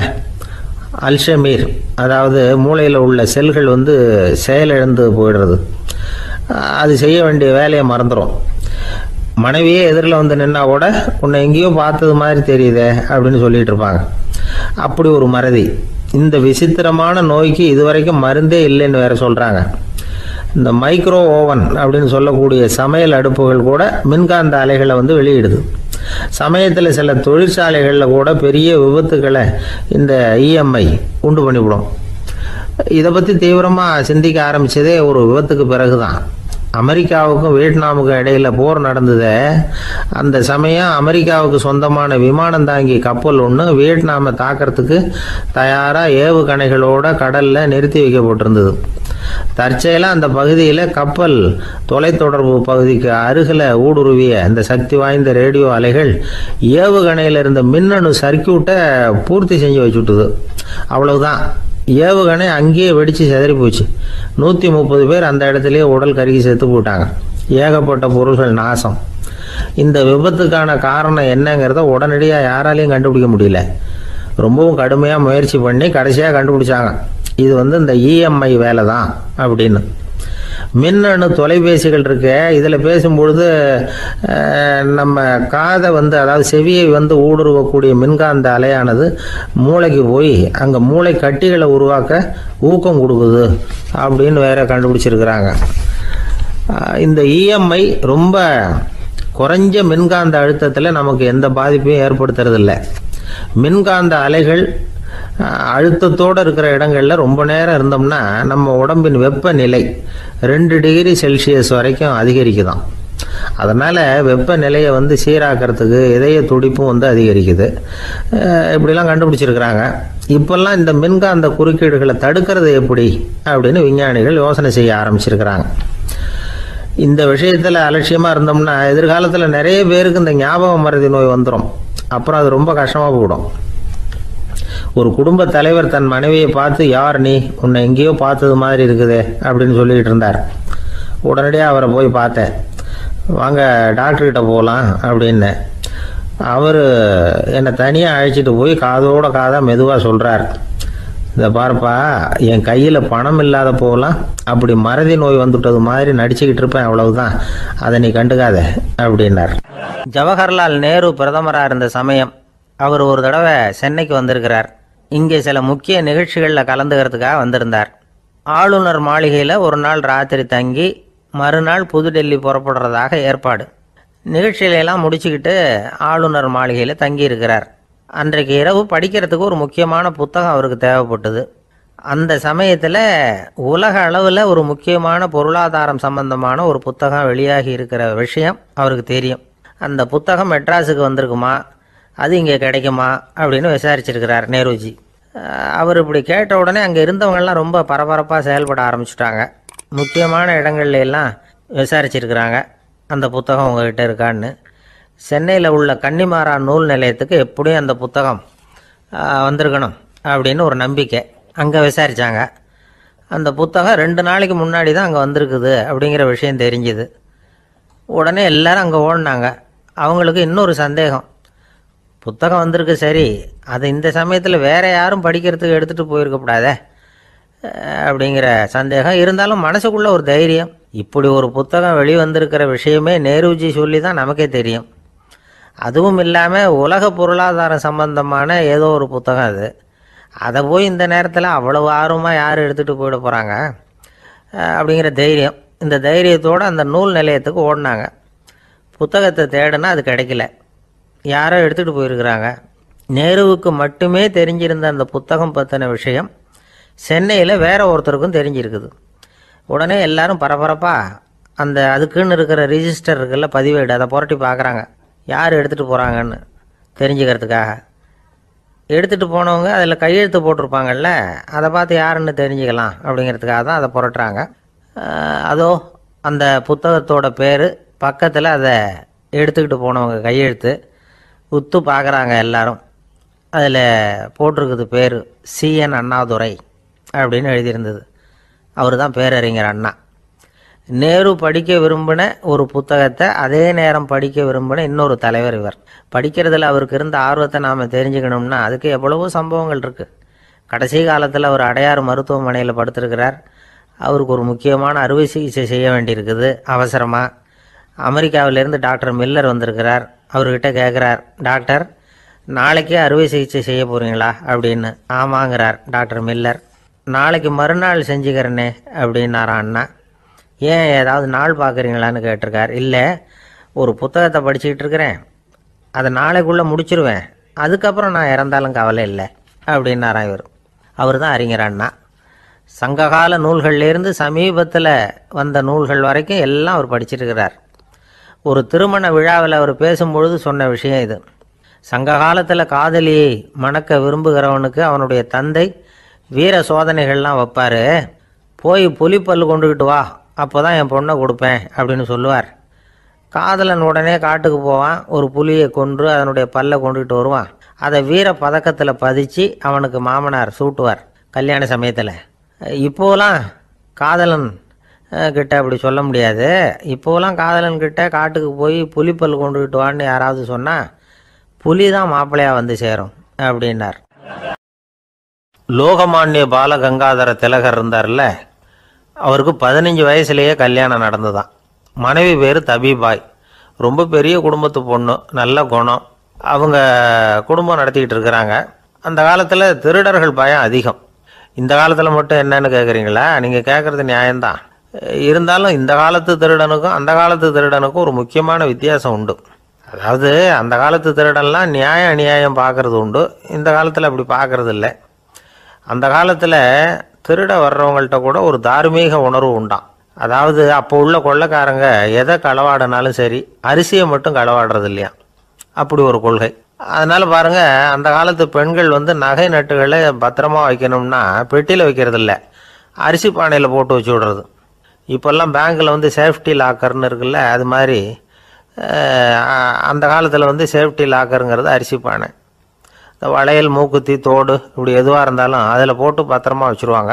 அல்ஷமீர், அதாவது மூளையில் உள்ள செல்கள் வந்து செயலிழந்து போயிடுறது, அது செய்ய வேண்டிய வேலையை மறந்துடும். மனைவியே எதிரில் வந்து நின்னா கூட உன்னை எங்கேயோ பார்த்தது மாதிரி தெரியுதே அப்படின்னு சொல்லிட்டு இருப்பாங்க. அப்படி ஒரு மறதி. இந்த விசித்திரமான நோய்க்கு இதுவரைக்கும் மருந்தே இல்லைன்னு வேற சொல்கிறாங்க. இந்த மைக்ரோ ஓவன் அப்படின்னு சொல்லக்கூடிய சமையல் அடுப்புகள் கூட மின்காந்த அலைகளை வந்து வெளியிடுது. சமயத்தில் சில தொழிற்சாலைகளில் கூட பெரிய விபத்துக்களை இந்த இஎம்ஐ உண்டு பண்ணிவிடும். இதை பற்றி தீவிரமாக சிந்திக்க ஆரம்பித்ததே ஒரு விபத்துக்கு பிறகு தான். அமெரிக்காவுக்கும் வியட்நாமுக்கும் இடையில் போர் நடந்தது. அந்த சமயம் அமெரிக்காவுக்கு சொந்தமான விமானம் தாங்கி கப்பல் ஒன்று வியட்நாமை தாக்கிறதுக்கு தயாராக ஏவுகணைகளோட கடலில் நிறுத்தி வைக்கப்பட்டிருந்தது. தற்செயலாக அந்த பகுதியில் கப்பல் தொலைத்தொடர்பு பகுதிக்கு அருகில் ஊடுருவிய இந்த சக்தி வாய்ந்த ரேடியோ அலைகள் ஏவுகணையில் இருந்த மின்னணு சர்க்கியூட்டை பூர்த்தி செஞ்சு வச்சுட்டுது. அவ்வளவுதான், ஏவுகணை அங்கேயே வெடித்து செதறி போச்சு. 130 பேர் அந்த இடத்துலயே உடல் கருகி செத்து போட்டாங்க. ஏகப்பட்ட பொருள்கள் நாசம். இந்த விபத்துக்கான காரணம் என்னங்கிறத உடனடியாக யாராலையும் கண்டுபிடிக்க முடியல. ரொம்பவும் கடுமையாக முயற்சி பண்ணி கடைசியாக கண்டுபிடிச்சாங்க, இது வந்து இந்த இஎம்ஐ வேலை தான் அப்படின்னு. மின்னணு தொலைபேசிகள் இருக்கு, இதில் பேசும்பொழுது நம்ம காதை வந்து, அதாவது செவியை வந்து ஊடுருவக்கூடிய மின்காந்த அலையானது மூளைக்கு போய் அங்கே மூளை கட்டிகளை உருவாக்க ஊக்கம் கொடுக்குது அப்படின்னு வேற கண்டுபிடிச்சிருக்கிறாங்க. இந்த இஎம்ஐ ரொம்ப குறைஞ்ச மின்காந்த அழுத்தத்தில் நமக்கு எந்த பாதிப்பையும் ஏற்படுத்துறதில்ல. மின்காந்த அலைகள் அழுத்தத்தோடு இருக்கிற இடங்களில் ரொம்ப நேரம் இருந்தோம்னா நம்ம உடம்பின் வெப்பநிலை 2 டிகிரி செல்சியஸ் வரைக்கும் அதிகரிக்குதாம். அதனால் வெப்பநிலையை வந்து சீராக்கிறதுக்கு இதய துடிப்பும் வந்து அதிகரிக்குது. இப்படிலாம் கண்டுபிடிச்சிருக்கிறாங்க. இப்போல்லாம் இந்த மின்காந்த குறுக்கீடுகளை தடுக்கிறது எப்படி அப்படின்னு விஞ்ஞானிகள் யோசனை செய்ய ஆரம்பிச்சிருக்கிறாங்க. இந்த விஷயத்தில் அலட்சியமாக இருந்தோம்னா எதிர்காலத்தில் நிறைய பேருக்கு இந்த ஞாபக மறதி நோய் வந்துடும். அப்புறம் அது ரொம்ப கஷ்டமாக போயிடும். ஒரு குடும்ப தலைவர் தன் மனைவியை பார்த்து, யார் நீ, உன்னை எங்கேயோ பார்த்தது மாதிரி இருக்குதே அப்படின்னு சொல்லிக்கிட்டு இருந்தார். உடனடியாக அவரை போய் பார்த்தேன். வாங்க டாக்டர்கிட்ட போகலாம் அப்படின்னு. அவர் என்னை தனியாக அழைச்சிட்டு போய் காதோட காதாக மெதுவாக சொல்கிறார், இதை பார்ப்பா, என் கையில் பணம் இல்லாத போகலாம், அப்படி மறதி நோய் வந்துவிட்டது மாதிரி நடிச்சுக்கிட்டு இருப்பேன், அவ்வளவுதான், அதை நீ கண்டுக்காத அப்படின்னார். ஜவஹர்லால் நேரு பிரதமராக இருந்த சமயம் அவர் ஒரு தடவை சென்னைக்கு வந்திருக்கிறார். இங்கே சில முக்கிய நிகழ்ச்சிகளில் கலந்துக்கிறதுக்காக வந்திருந்தார். ஆளுநர் மாளிகையில் ஒரு நாள் ராத்திரி தங்கி மறுநாள் புதுடெல்லி புறப்படுறதாக ஏற்பாடு. நிகழ்ச்சியிலெல்லாம் முடிச்சுக்கிட்டு ஆளுநர் மாளிகையில் தங்கி இருக்கிறார். அன்றைக்கு இரவு படிக்கிறதுக்கு ஒரு முக்கியமான புத்தகம் அவருக்கு தேவைப்பட்டது. அந்த சமயத்தில் உலக அளவில் ஒரு முக்கியமான பொருளாதாரம் சம்பந்தமான ஒரு புத்தகம் வெளியாகி இருக்கிற விஷயம் அவருக்கு தெரியும். அந்த புத்தகம் மெட்ராஸுக்கு வந்திருக்குமா, அது இங்கே கிடைக்குமா அப்படின்னு விசாரிச்சிருக்கிறார் நேருஜி. அவர் இப்படி கேட்ட உடனே அங்கே இருந்தவங்கெல்லாம் ரொம்ப பரபரப்பாக செயல்பட ஆரம்பிச்சுட்டாங்க. முக்கியமான இடங்கள்ல எல்லாம் விசாரிச்சிருக்கிறாங்க, அந்த புத்தகம் உங்ககிட்ட இருக்கான்னு. சென்னையில் உள்ள கன்னிமாரா நூல் நிலையத்துக்கு எப்படியும் அந்த புத்தகம் வந்திருக்கணும் அப்படின்னு ஒரு நம்பிக்கை. அங்கே விசாரித்தாங்க. அந்த புத்தகம் 2 நாளைக்கு முன்னாடி தான் அங்கே வந்திருக்குது அப்படிங்கிற விஷயம் தெரிஞ்சுது. உடனே எல்லாரும் அங்கே ஓடினாங்க. அவங்களுக்கு இன்னொரு சந்தேகம், புத்தகம் வந்திருக்கு சரி, அது இந்த சமயத்தில் வேற யாரும் படிக்கிறதுக்கு எடுத்துகிட்டு போயிருக்கக்கூடாதே அப்படிங்கிற சந்தேகம் இருந்தாலும் மனசுக்குள்ள ஒரு தைரியம். இப்படி ஒரு புத்தகம் வெளிவந்திருக்கிற விஷயமே நேருஜி சொல்லி தான் நமக்கே தெரியும். அதுவும் இல்லாமல் உலக பொருளாதாரம் சம்பந்தமான ஏதோ ஒரு புத்தகம் அது. அதை போய் இந்த நேரத்தில் அவ்வளவு ஆர்வமாக யார் எடுத்துகிட்டு போயிட போகிறாங்க அப்படிங்கிற தைரியம். இந்த தைரியத்தோடு அந்த நூல் நிலையத்துக்கு ஓடினாங்க. புத்தகத்தை தேடினா அது கிடைக்கல. யாரோ எடுத்துகிட்டு போயிருக்கிறாங்க. நேருவுக்கு மட்டுமே தெரிஞ்சிருந்த அந்த புத்தகம் பற்றின விஷயம் சென்னையில் வேற ஒருத்தருக்கும் தெரிஞ்சிருக்குது. உடனே எல்லாரும் பரபரப்பாக அந்த அதுக்குன்னு இருக்கிற ரிஜிஸ்டர் இருக்குல்ல, பதிவேடு, அதை புரட்டி பார்க்குறாங்க யார் எடுத்துகிட்டு போகிறாங்கன்னு தெரிஞ்சுக்கிறதுக்காக. எடுத்துகிட்டு போனவங்க அதில் கையெழுத்து போட்டிருப்பாங்கல்ல, அதை பார்த்து யாருன்னு தெரிஞ்சுக்கலாம் அப்படிங்கிறதுக்காக தான் அதை புரட்டுறாங்க. அதோ அந்த புத்தகத்தோட பேர் பக்கத்தில் அதை எடுத்துக்கிட்டு போனவங்க கையெழுத்து உத்து பார்க்குறாங்க எல்லாரும். அதில் போட்டிருக்குது பேர் CN அண்ணாதுரை அப்படின்னு எழுதியிருந்தது. அவர் தான் பேரறிஞர் அண்ணா. நேரு படிக்க விரும்பின ஒரு புத்தகத்தை அதே நேரம் படிக்க விரும்பின இன்னொரு தலைவர் இவர். படிக்கிறதுல அவருக்கு இருந்த ஆர்வத்தை நாம் தெரிஞ்சுக்கணும்னா அதுக்கு எவ்வளவோ சம்பவங்கள் இருக்குது. கடைசி காலத்தில் அவர் அடையாறு மருத்துவமனையில் படுத்திருக்கிறார். அவருக்கு ஒரு முக்கியமான அறுவை சிகிச்சை செய்ய வேண்டியிருக்குது அவசரமாக. அமெரிக்காவிலேருந்து டாக்டர் மில்லர் வந்திருக்கிறார். அவர்கிட்ட கேட்குறார், டாக்டர் நாளைக்கே அறுவை சிகிச்சை செய்ய போகிறீங்களா அப்படின்னு. ஆமாங்கிறார் டாக்டர் மில்லர். நாளைக்கு மறுநாள் செஞ்சுக்கிறேனே அப்படின்னாரான் அண்ணா. ஏன் ஏதாவது நாள் பார்க்குறீங்களான்னு கேட்டிருக்கார். இல்லை, ஒரு புத்தகத்தை படிச்சுக்கிட்டு இருக்கிறேன், அதை நாளைக்குள்ளே முடிச்சிருவேன், அதுக்கப்புறம் நான் இறந்தாலும் கவலை இல்லை அப்படின்னாரான் இவர். அவர் தான் அறிஞர் அண்ணா. சங்ககால நூல்கள்லேருந்து சமீபத்தில் வந்த நூல்கள் வரைக்கும் எல்லாம் அவர் படிச்சிருக்கிறார். ஒரு திருமண விழாவில் அவர் பேசும்பொழுது சொன்ன விஷயம் இது. சங்க காலத்தில் காதலியை மணக்க விரும்புகிறவனுக்கு அவனுடைய தந்தை வீர சோதனைகள்லாம் வைப்பார். போய் புலிப்பல் கொண்டுக்கிட்டு வா, அப்போ தான் என் பொண்ணை கொடுப்பேன் அப்படின்னு சொல்லுவார். காதலன் உடனே காட்டுக்கு போவான், ஒரு புலியை கொன்று அதனுடைய பல்லை கொண்டுக்கிட்டு வருவான். அதை வீர பதக்கத்தில் பதிச்சு அவனுக்கு மாமனார் சூட்டுவார் கல்யாண சமயத்தில். இப்போலாம் காதலன் கிட்ட அப்படி சொல்ல முடியாது. இப்போலாம் காதலன் கிட்ட காட்டுக்கு போய் புலிப்பல் கொண்டுக்கிட்டு வான்னு யாராவது சொன்னால் புலி தான் மாப்பிள்ளையாக வந்து சேரும் அப்படின்னார். லோகமானிய பாலகங்காதர திலகர் இருந்தார்ல, அவருக்கு 15 வயசுலேயே கல்யாணம் நடந்துதான். மனைவி பேர் தபிபாய். ரொம்ப பெரிய குடும்பத்து பொண்ணு, நல்ல குணம். அவங்க குடும்பம் நடத்திக்கிட்டு இருக்கிறாங்க. அந்த காலத்தில் திருடர்கள் பயம் அதிகம். இந்த காலத்தில் மட்டும் என்னன்னு கேட்குறீங்களா? நீங்கள் கேட்குறது நியாயம்தான். இருந்தாலும் இந்த காலத்து திருடனுக்கும் அந்த காலத்து திருடனுக்கும் ஒரு முக்கியமான வித்தியாசம் உண்டு. அதாவது அந்த காலத்து திருடன்லாம் நியாயம் அநியாயம் பார்க்குறது உண்டு, இந்த காலத்தில் அப்படி பார்க்குறது இல்லை. அந்த காலத்தில் திருட வர்றவங்கள்ட்ட கூட ஒரு தார்மீக உணர்வு உண்டாம். அதாவது அப்போ உள்ள கொள்ளைக்காரங்க எதை களவாடினாலும் சரி, அரிசியை மட்டும் களவாடுறது இல்லையா, அப்படி ஒரு கொள்கை. அதனால் பாருங்கள், அந்த காலத்து பெண்கள் நகை நட்டுகளை பத்திரமா வைக்கணும்னா பெட்டியில் வைக்கிறது இல்லை, அரிசி பானையில் போட்டு வச்சு விடுறது. இப்போல்லாம் பேங்க்கில் சேஃப்டி லாக்கர்னு இருக்குல்ல, அது மாதிரி அந்த காலத்தில் சேஃப்டி லாக்கருங்கிறது அரிசி பானை. இந்த வளையல், மூக்குத்தி, தோடு இப்படி எதுவாக இருந்தாலும் அதில் போட்டு பத்திரமா வச்சுருவாங்க.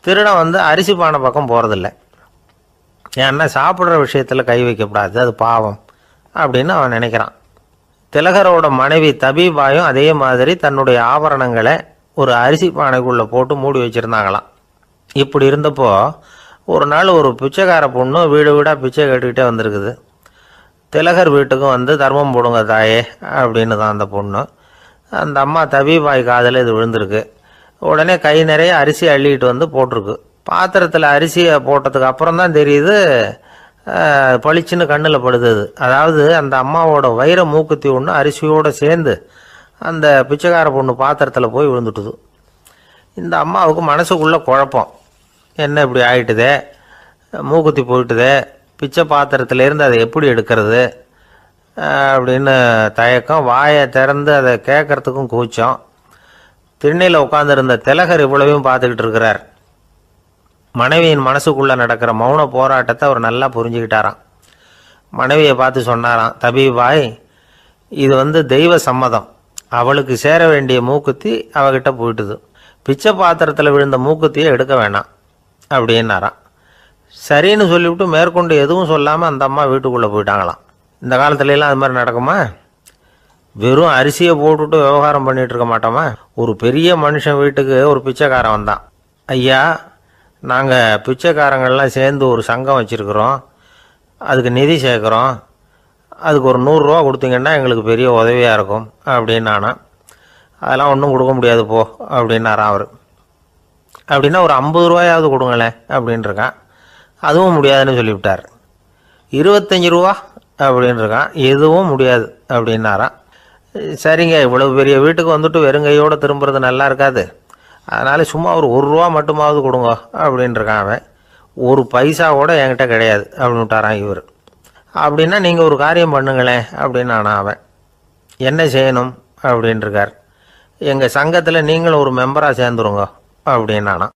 திருடன் அரிசி பானை பக்கம் போகிறதில்ல. ஏன்னா சாப்பிட்ற விஷயத்தில் கை வைக்கக்கூடாது, அது பாவம் அப்படின்னு அவன் நினைக்கிறான். திலகரோட மனைவி தபிபாயும் அதே மாதிரி தன்னுடைய ஆபரணங்களை ஒரு அரிசி பானைக்குள்ளே போட்டு மூடி வச்சுருந்தாங்களாம். இப்படி இருந்தப்போ ஒரு நாள் ஒரு பிச்சைக்கார பொண்ணு வீடு வீடாக பிச்சை கேட்டுக்கிட்டே வந்திருக்குது. திலகர் வீட்டுக்கும் தர்மம் போடுங்க தாயே அப்படின்னு தான் அந்த பொண்ணு. அந்த அம்மா தபிபாய் காதில் இது விழுந்திருக்கு. உடனே கை நிறைய அரிசி அள்ளிக்கிட்டு போட்டிருக்கு. பாத்திரத்தில் அரிசியை போட்டதுக்கு அப்புறம் தான் தெரியுது பளிச்சுன்னு கண்ணில் படுது. அதாவது அந்த அம்மாவோட வைர மூக்குத்தி ஒன்று அரிசியோடு சேர்ந்து அந்த பிச்சைக்கார பொண்ணு பாத்திரத்தில் போய் விழுந்துட்டுது. இந்த அம்மாவுக்கு மனசுக்குள்ளே குழப்பம், என்ன இப்படி ஆகிட்டுதே, மூக்குத்தி போயிட்டுதே, பிச்சை பாத்திரத்திலேருந்து அதை எப்படி எடுக்கிறது அப்படின்னு தயக்கம். வாயை திறந்து அதை கேட்கறதுக்கும் கூச்சம். திண்ணையில் உட்காந்துருந்த திலகர் இவ்வளவையும் பார்த்துக்கிட்டு இருக்கிறார். மனைவியின் மனசுக்குள்ளே நடக்கிற மௌன போராட்டத்தை அவர் நல்லா புரிஞ்சுக்கிட்டாராம். மனைவியை பார்த்து சொன்னாராம், தபிபாய், இது தெய்வ சம்மதம், அவளுக்கு சேர வேண்டிய மூக்குத்தி அவகிட்ட போயிட்டுது, பிச்சை பாத்திரத்தில் விழுந்த மூக்குத்தியை எடுக்க வேணாம் அப்படின்னாராம். சரின்னு சொல்லிவிட்டு மேற்கொண்டு எதுவும் சொல்லாமல் அந்த அம்மா வீட்டுக்குள்ளே போயிட்டாங்களாம். இந்த காலத்துலலாம் அது மாதிரி நடக்குமா? வெறும் அரிசியை போட்டுட்டு விவகாரம் பண்ணிகிட்டு இருக்க மாட்டோமா? ஒரு பெரிய மனுஷன் வீட்டுக்கு ஒரு பிச்சைக்காரன் வந்தான். ஐயா, நாங்கள் பிச்சைக்காரங்கள்லாம் சேர்ந்து ஒரு சங்கம் வச்சுருக்குறோம், அதுக்கு நிதி சேர்க்குறோம், அதுக்கு ஒரு 100 ரூபா கொடுத்தீங்கன்னா எங்களுக்கு பெரிய உதவியாக இருக்கும் அப்படின்னானா. அதெல்லாம் ஒன்றும் கொடுக்க முடியாது போ அப்படின்னாராம் அவர். அப்படின்னா ஒரு 50 ரூபாயாவது கொடுங்களேன் அப்படின்ட்டுருக்கான். அதுவும் முடியாதுன்னு சொல்லிவிட்டார். 25 ரூபா அப்படின்ட்டுருக்கான். எதுவும் முடியாது அப்படின்னாராம். சரிங்க, இவ்வளவு பெரிய வீட்டுக்கு வந்துட்டு வெறுங்கையோடு திரும்புறது நல்லா இருக்காது, அதனால் சும்மா ஒரு 1 ரூபா மட்டுமாவது கொடுங்க அப்படின்ட்டுருக்கான் அவன். ஒரு பைசா கூட என்கிட்ட கிடையாது அப்படின்னு விட்டாரான் இவர். அப்படின்னா நீங்கள் ஒரு காரியம் பண்ணுங்களேன் அப்படின்னானா அவன். என்ன செய்யணும் அப்படின்ட்டுருக்கார். எங்கள் சங்கத்தில் நீங்களும் ஒரு மெம்பராக சேர்ந்துருங்க அப்படின்னானா.